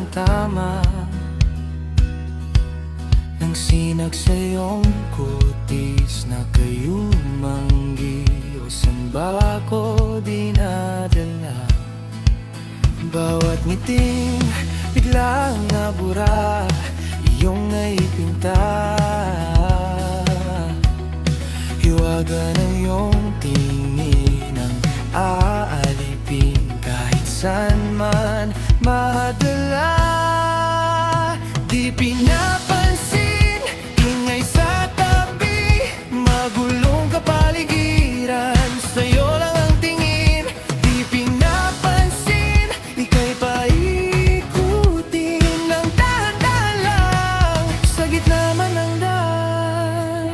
ang tama nang sinag sa iyong kutis na kayo manggi o saan ba ako dinadala. Bawat ngiting biglang nabura, iyong naipinta. Hiwaga ng iyong tingin ang aalipin kahit saan man madala. Di pinapansin, ingay sa tabi, magulong kapaligiran, sa'yo lang ang tingin. Di pinapansin, ika'y paikutin ng dahan-dahan lang sa gitna man ng daan.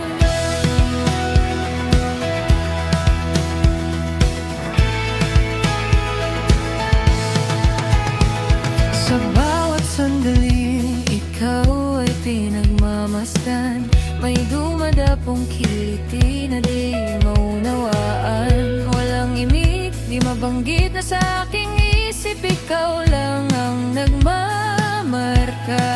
Sa bawat sandaling ikaw ay pinagmamasdan, may dumadapong kiliti na di maunawaan. Walang imik, di mabanggit na sa aking isip, ikaw lang ang nagmamarka.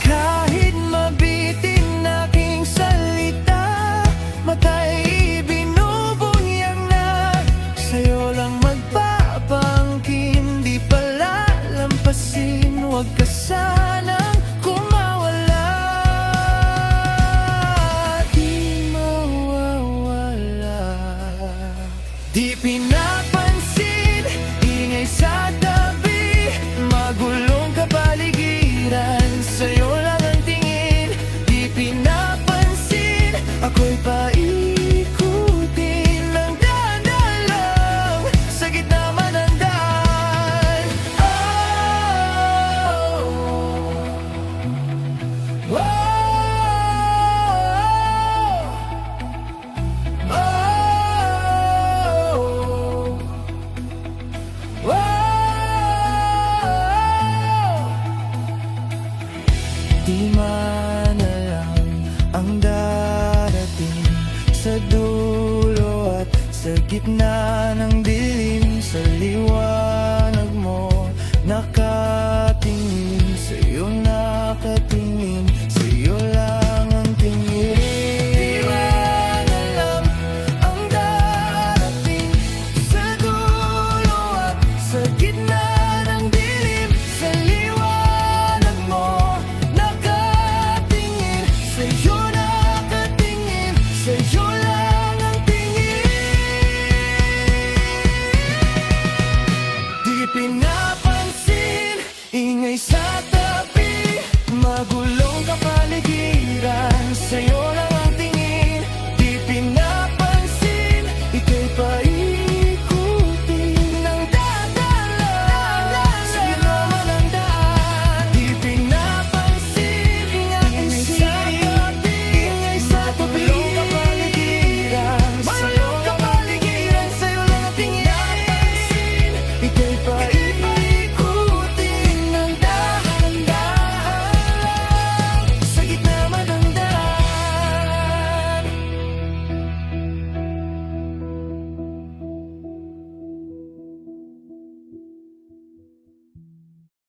Kahit mabitin aking salita, mata'y binubunyag na, sa'yo lang magpapangkin, di palalampasin, huwag ka sa